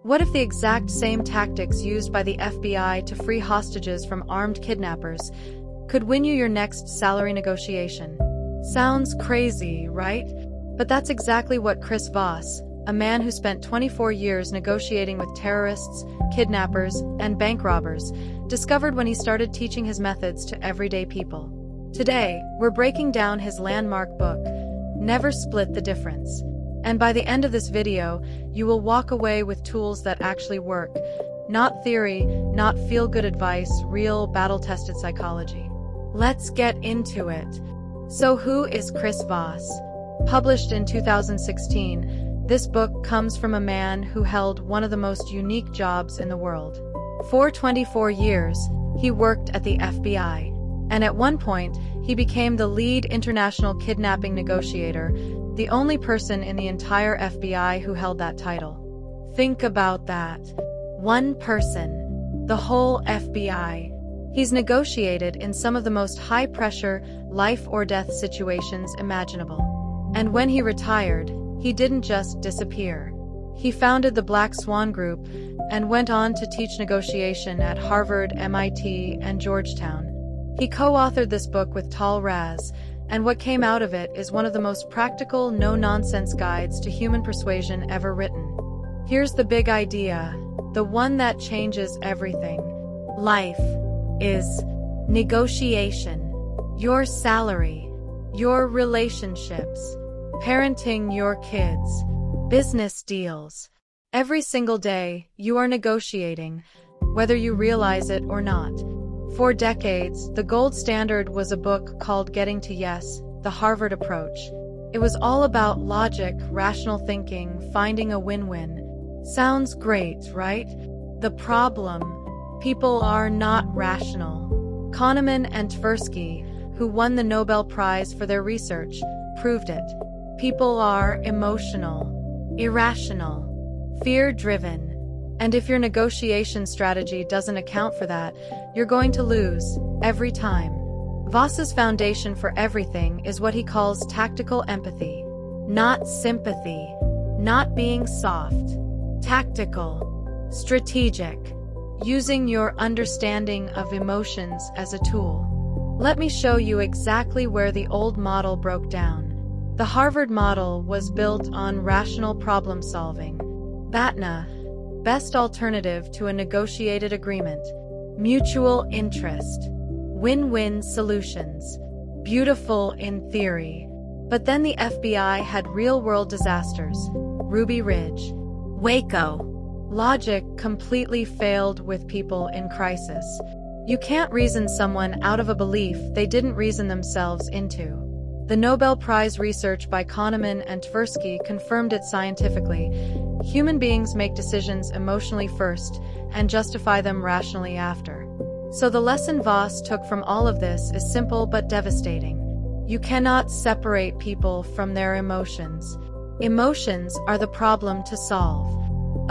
What if the exact same tactics used by the FBI to free hostages from armed kidnappers could win you your next salary negotiation? Sounds crazy, right? But that's exactly what Chris Voss, a man who spent 24 years negotiating with terrorists, kidnappers, and bank robbers, discovered when he started teaching his methods to everyday people. Today, we're breaking down his landmark book, Never Split the Difference. And by the end of this video, you will walk away with tools that actually work. Not theory, not feel-good advice, real battle-tested psychology. Let's get into it. So who is Chris Voss? Published in 2016, this book comes from a man who held one of the most unique jobs in the world. For 24 years, he worked at the FBI. And at one point, he became the lead international kidnapping negotiator, the only person in the entire FBI who held that title. Think about that. One person. The whole FBI. He's negotiated in some of the most high-pressure, life-or-death situations imaginable. And when he retired, he didn't just disappear. He founded the Black SWAN Group and went on to teach negotiation at Harvard, MIT, and Georgetown. He co-authored this book with Tahl Raz, and what came out of it is one of the most practical, no-nonsense guides to human persuasion ever written. Here's the big idea, the one that changes everything. Life is negotiation. Your salary, your relationships, parenting your kids, business deals. Every single day, you are negotiating, whether you realize it or not. For decades, the gold standard was a book called Getting to Yes, the Harvard Approach. It was all about logic, rational thinking, finding a win-win. Sounds great, right? The problem: people are not rational. Kahneman and Tversky, who won the Nobel Prize for their research, proved it. People are emotional, irrational, fear-driven. And if your negotiation strategy doesn't account for that, you're going to lose, every time. Voss's foundation for everything is what he calls tactical empathy. Not sympathy. Not being soft. Tactical. Strategic. Using your understanding of emotions as a tool. Let me show you exactly where the old model broke down. The Harvard model was built on rational problem solving. BATNA. Best alternative to a negotiated agreement. Mutual interest. Win-win solutions. Beautiful in theory. But then the FBI had real-world disasters. Ruby Ridge. Waco. Logic completely failed with people in crisis. You can't reason someone out of a belief they didn't reason themselves into. The Nobel Prize research by Kahneman and Tversky confirmed it scientifically. Human beings make decisions emotionally first and justify them rationally after. So the lesson Voss took from all of this is simple but devastating. You cannot separate people from their emotions. Emotions are the problem to solve.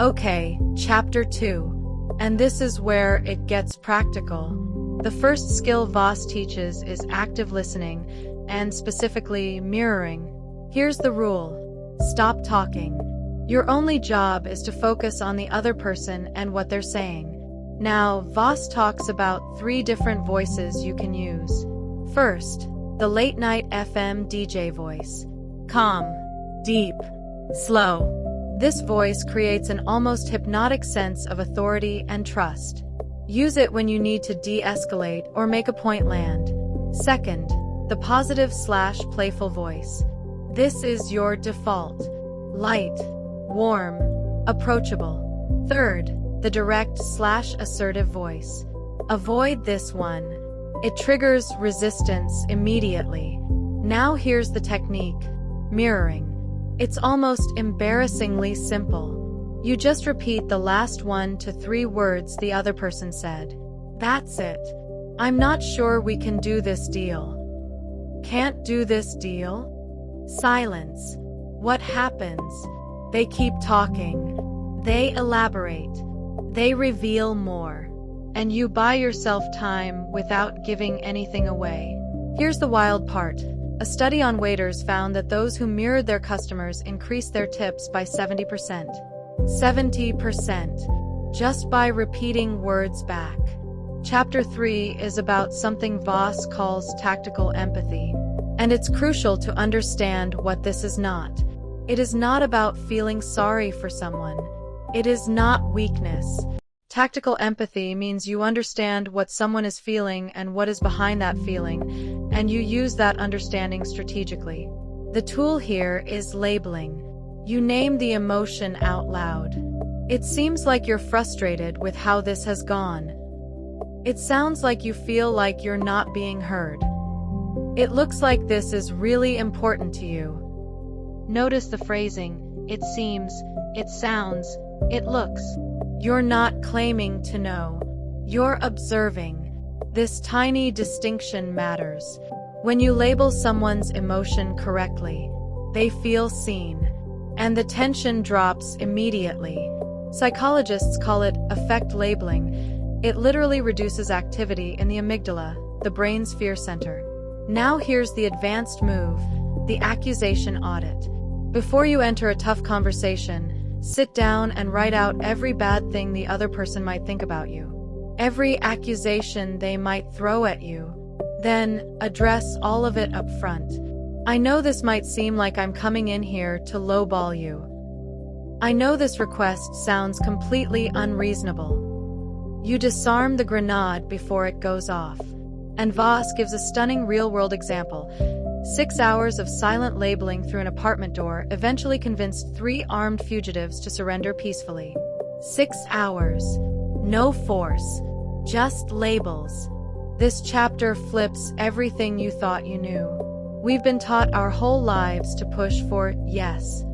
Okay, chapter 2. And this is where it gets practical. The first skill Voss teaches is active listening, and specifically mirroring. Here's the rule. Stop talking. Your only job is to focus on the other person and what they're saying. Now, Voss talks about 3 different voices you can use. First, the late-night FM DJ voice. Calm, deep, slow. This voice creates an almost hypnotic sense of authority and trust. Use it when you need to de-escalate or make a point land. Second, the positive/playful voice. This is your default. Light, warm, approachable. Third, the direct/assertive voice. Avoid this one. It triggers resistance immediately. Now here's the technique. Mirroring. It's almost embarrassingly simple. You just repeat the last 1 to 3 words the other person said. That's it. I'm not sure we can do this deal. Can't do this deal? Silence. What happens? They keep talking. They elaborate. They reveal more. And you buy yourself time without giving anything away. Here's the wild part. A study on waiters found that those who mirrored their customers increased their tips by 70%. 70%, just by repeating words back. Chapter 3 is about something Voss calls tactical empathy. And it's crucial to understand what this is not. It is not about feeling sorry for someone. It is not weakness. Tactical empathy means you understand what someone is feeling and what is behind that feeling, and you use that understanding strategically. The tool here is labeling. You name the emotion out loud. It seems like you're frustrated with how this has gone. It sounds like you feel like you're not being heard. It looks like this is really important to you. Notice the phrasing. It seems, it sounds, it looks. You're not claiming to know. You're observing. This tiny distinction matters. When you label someone's emotion correctly, they feel seen, and the tension drops immediately. Psychologists call it affect labeling. It literally reduces activity in the amygdala, the brain's fear center. Now here's the advanced move, the accusation audit. Before you enter a tough conversation, sit down and write out every bad thing the other person might think about you. Every accusation they might throw at you. Then, address all of it up front. I know this might seem like I'm coming in here to lowball you. I know this request sounds completely unreasonable. You disarm the grenade before it goes off. And Voss gives a stunning real-world example. 6 hours of silent labeling through an apartment door eventually convinced 3 armed fugitives to surrender peacefully. 6 hours. No force. Just labels. This chapter flips everything you thought you knew. We've been taught our whole lives to push for yes.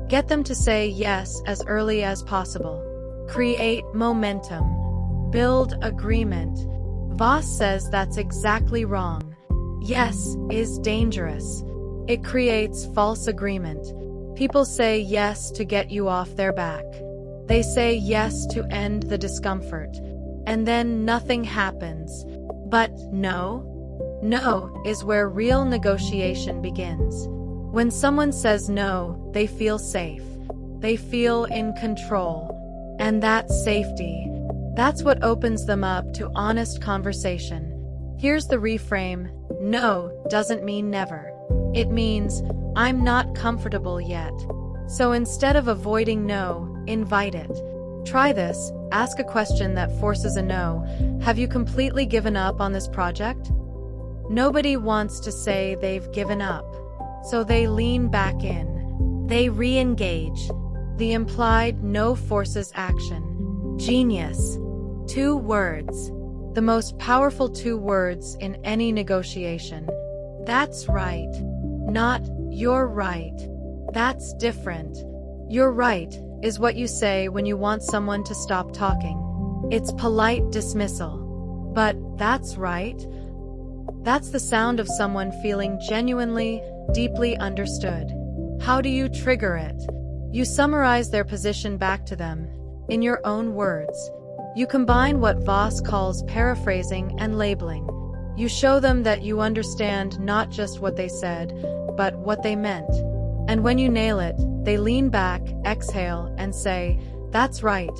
Get them to say yes as early as possible. Create momentum. Build agreement. Voss says that's exactly wrong. Yes is dangerous. It creates false agreement. People say yes to get you off their back. They say yes to end the discomfort. And then nothing happens. But no is where real negotiation begins. When someone says no, they feel safe. They feel in control. And that's safety. That's what opens them up to honest conversation. Here's the reframe. No doesn't mean never. It means, I'm not comfortable yet. So instead of avoiding no, invite it. Try this. Ask a question that forces a no. Have you completely given up on this project? Nobody wants to say they've given up. So they lean back in. They re-engage. The implied no forces action. Genius. 2 words. The most powerful 2 words in any negotiation. That's right. Not, you're right. That's different. You're right is what you say when you want someone to stop talking. It's polite dismissal. But that's right. That's the sound of someone feeling genuinely, deeply understood. How do you trigger it? You summarize their position back to them, in your own words. You combine what Voss calls paraphrasing and labeling. You show them that you understand not just what they said, but what they meant. And when you nail it, they lean back, exhale, and say, that's right.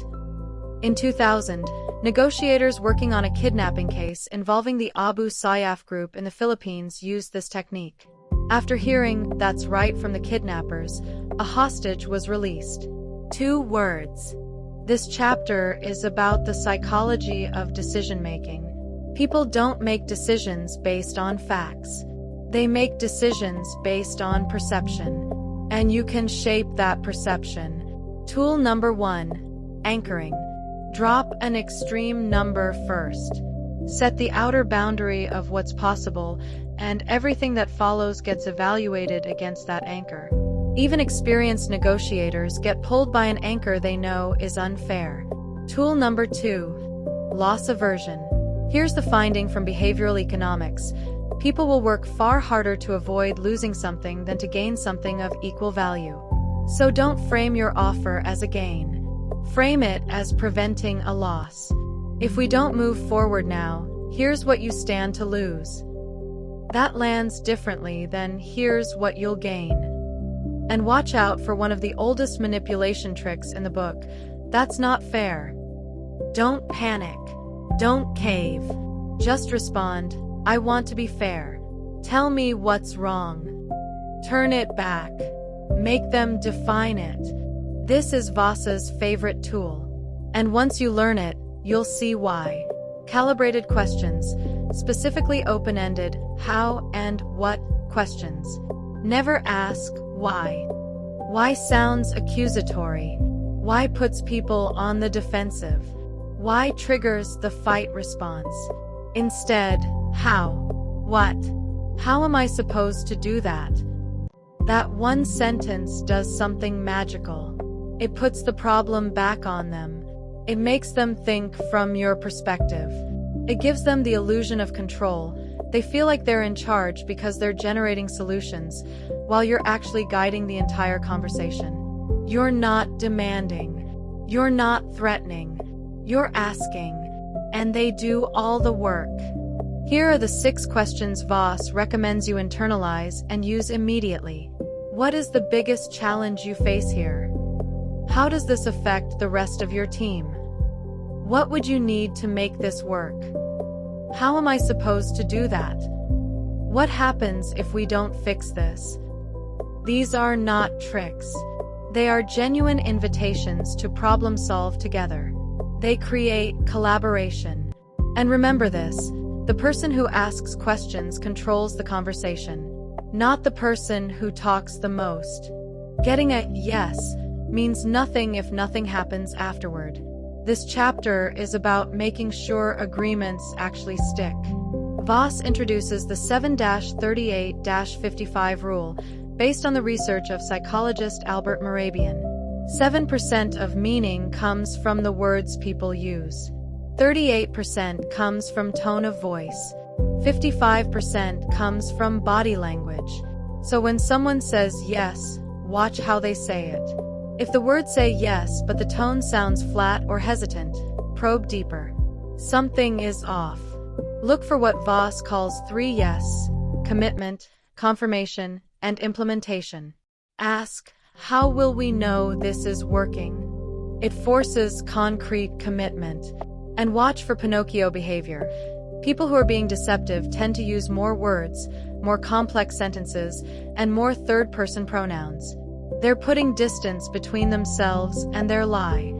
In 2000, negotiators working on a kidnapping case involving the Abu Sayyaf group in the Philippines used this technique. After hearing, that's right from the kidnappers, a hostage was released. 2 words. This chapter is about the psychology of decision-making. People don't make decisions based on facts. They make decisions based on perception. And you can shape that perception. Tool number 1. Anchoring. Drop an extreme number first. Set the outer boundary of what's possible, and everything that follows gets evaluated against that anchor. Even experienced negotiators get pulled by an anchor they know is unfair. Tool number 2. Loss aversion. Here's the finding from behavioral economics. People will work far harder to avoid losing something than to gain something of equal value. So don't frame your offer as a gain. Frame it as preventing a loss. If we don't move forward now, here's what you stand to lose. That lands differently than here's what you'll gain. And watch out for one of the oldest manipulation tricks in the book. That's not fair. Don't panic. Don't cave. Just respond, I want to be fair. Tell me what's wrong. Turn it back. Make them define it. This is Voss's favorite tool. And once you learn it, you'll see why. Calibrated questions, specifically open-ended, how and what questions. Never ask why. Why sounds accusatory. Why puts people on the defensive. Why triggers the fight response. Instead, how. What? How am I supposed to do that? That one sentence does something magical. It puts the problem back on them. It makes them think from your perspective. It gives them the illusion of control. They feel like they're in charge because they're generating solutions, while you're actually guiding the entire conversation. You're not demanding. You're not threatening. You're asking. And they do all the work. Here are the 6 questions Voss recommends you internalize and use immediately. What is the biggest challenge you face here? How does this affect the rest of your team? What would you need to make this work? How am I supposed to do that? What happens if we don't fix this? These are not tricks. They are genuine invitations to problem solve together. They create collaboration. And remember this, the person who asks questions controls the conversation, not the person who talks the most. Getting a yes means nothing if nothing happens afterward. This chapter is about making sure agreements actually stick. Voss introduces the 7-38-55 rule, based on the research of psychologist Albert Morabian. 7% of meaning comes from the words people use. 38% comes from tone of voice. 55% comes from body language. So when someone says yes, watch how they say it. If the words say yes, but the tone sounds flat or hesitant, probe deeper. Something is off. Look for what Voss calls 3 yes: commitment, confirmation, and implementation. Ask, how will we know this is working? It forces concrete commitment. And watch for Pinocchio behavior. People who are being deceptive tend to use more words, more complex sentences, and more third-person pronouns. They're putting distance between themselves and their lie.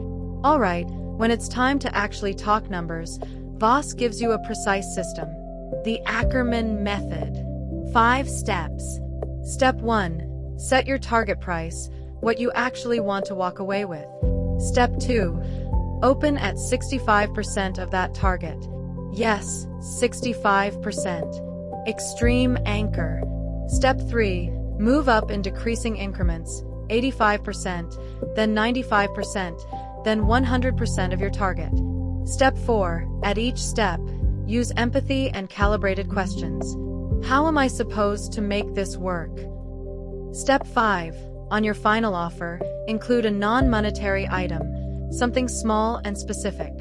All right, when it's time to actually talk numbers, Voss gives you a precise system. The ACKERMAN method. 5 steps. Step 1. Set your target price, what you actually want to walk away with. Step 2. Open at 65% of that target. Yes, 65%. Extreme anchor. Step 3. Move up in decreasing increments, 85%, then 95%, then 100% of your target. Step 4. At each step, use empathy and calibrated questions. How am I supposed to make this work? Step 5. On your final offer, include a non-monetary item, something small and specific.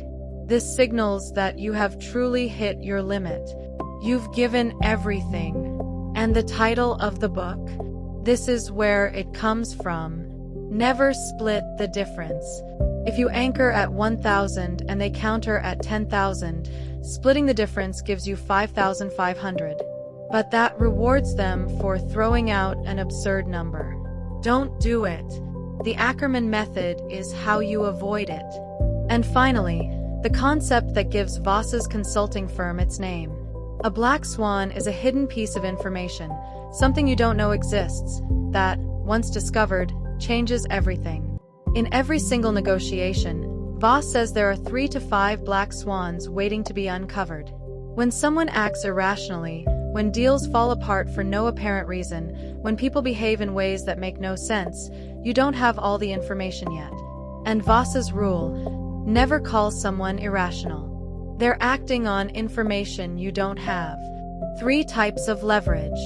This signals that you have truly hit your limit. You've given everything. And the title of the book? This is where it comes from. Never split the difference. If you anchor at 1,000 and they counter at 10,000, splitting the difference gives you 5,500. But that rewards them for throwing out an absurd number. Don't do it. The ACKERMAN method is how you avoid it. And finally, the concept that gives Voss's consulting firm its name. A black swan is a hidden piece of information, something you don't know exists, that, once discovered, changes everything. In every single negotiation, Voss says there are 3 to 5 black swans waiting to be uncovered. When someone acts irrationally, when deals fall apart for no apparent reason, when people behave in ways that make no sense, you don't have all the information yet. And Voss's rule: never call someone irrational. They're acting on information you don't have. 3 types of leverage.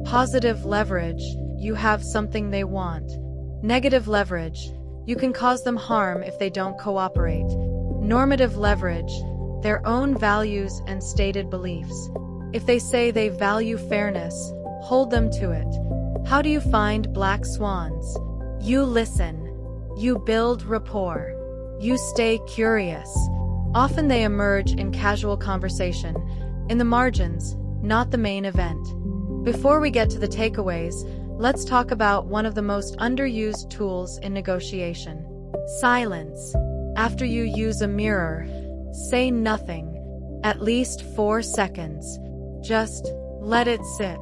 Positive leverage: you have something they want. Negative leverage: you can cause them harm if they don't cooperate. Normative leverage: their own values and stated beliefs. If they say they value fairness, hold them to it. How do you find black swans? You listen. You build rapport. You stay curious. Often they emerge in casual conversation, in the margins, not the main event. Before we get to the takeaways, let's talk about one of the most underused tools in negotiation: silence. After you use a mirror, say nothing. At least 4 seconds. Just let it sit.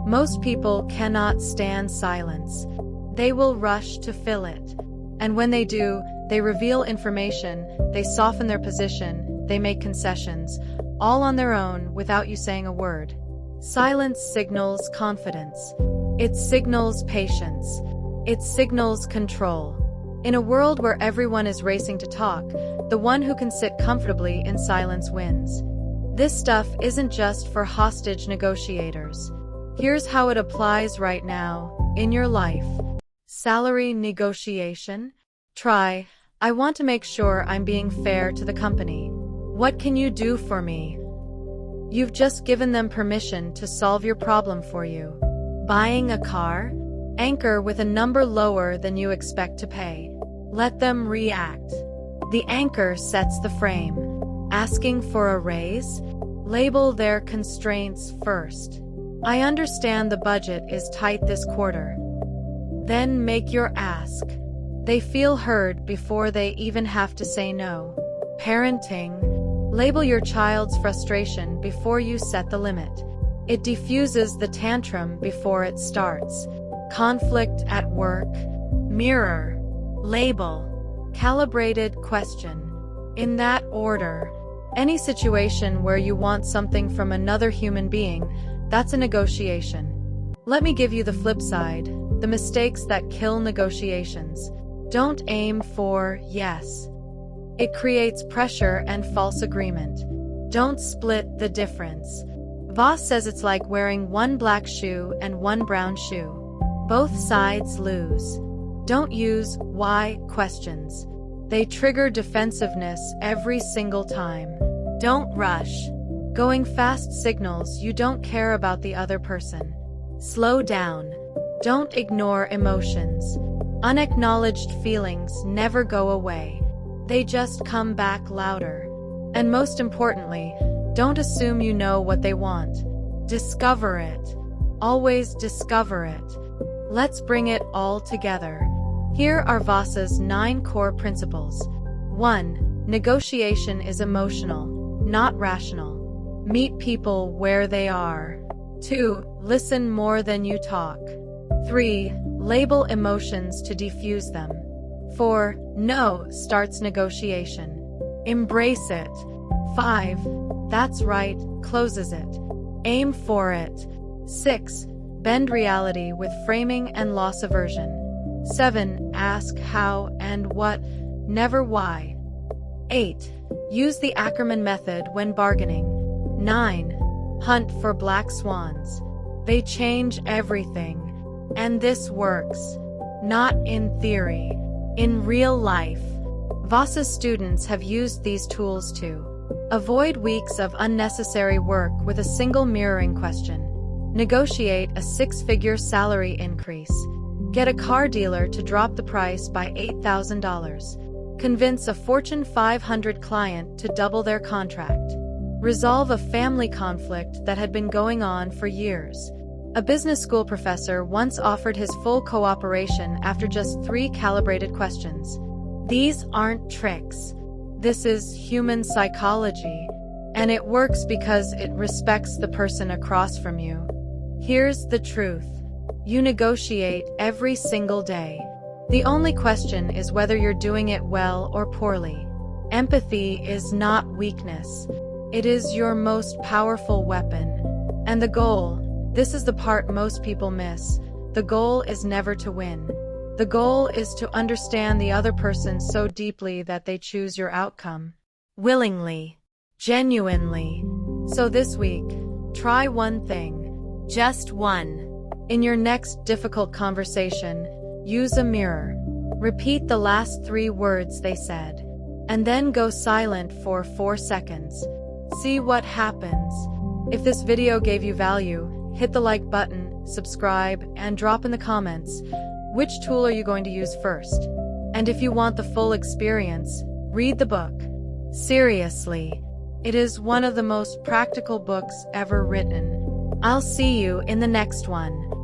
Most people cannot stand silence. They will rush to fill it. And when they do, they reveal information, they soften their position, they make concessions, all on their own without you saying a word. Silence signals confidence. It signals patience. It signals control. In a world where everyone is racing to talk, the one who can sit comfortably in silence wins. This stuff isn't just for hostage negotiators. Here's how it applies right now, in your life. Salary negotiation? Try, I want to make sure I'm being fair to the company. What can you do for me? You've just given them permission to solve your problem for you. Buying a car? Anchor with a number lower than you expect to pay. Let them react. The anchor sets the frame. Asking for a raise? Label their constraints first. I understand the budget is tight this quarter. Then make your ask. They feel heard before they even have to say no. Parenting. Label your child's frustration before you set the limit. It diffuses the tantrum before it starts. Conflict at work. Mirror. Label. Calibrated question. In that order. Any situation where you want something from another human being, that's a negotiation. Let me give you the flip side, the mistakes that kill negotiations. Don't aim for yes. It creates pressure and false agreement. Don't split the difference. Voss says it's like wearing one black shoe and one brown shoe. Both sides lose. Don't use why questions. They trigger defensiveness every single time. Don't rush. Going fast signals you don't care about the other person. Slow down. Don't ignore emotions. Unacknowledged feelings never go away. They just come back louder. And most importantly, don't assume you know what they want. Discover it. Always discover it. Let's bring it all together. Here are Voss's 9 core principles. 1. Negotiation is emotional, not rational. Meet people where they are. 2. Listen more than you talk. 3. Label emotions to defuse them. 4. No starts negotiation. Embrace it. 5. That's right, closes it. Aim for it. 6. Bend reality with framing and loss aversion. 7. Ask how and what, never why. 8. Use the ACKERMAN method when bargaining. 9. Hunt for black swans. They change everything. And this works. Not in theory. In real life. Voss's students have used these tools to avoid weeks of unnecessary work with a single mirroring question. Negotiate a 6-figure salary increase. Get a car dealer to drop the price by $8,000. Convince a Fortune 500 client to double their contract. Resolve a family conflict that had been going on for years. A business school professor once offered his full cooperation after just 3 calibrated questions. These aren't tricks. This is human psychology. And it works because it respects the person across from you. Here's the truth. You negotiate every single day. The only question is whether you're doing it well or poorly. Empathy is not weakness. It is your most powerful weapon. And the goal, this is the part most people miss, the goal is never to win. The goal is to understand the other person so deeply that they choose your outcome. Willingly. Genuinely. So this week, try one thing. Just one. In your next difficult conversation, use a mirror. Repeat the last 3 words they said. And then go silent for 4 seconds. See what happens. If this video gave you value, hit the like button, subscribe, and drop in the comments which tool are you going to use first. And if you want the full experience, read the book. Seriously, it is one of the most practical books ever written. I'll see you in the next one.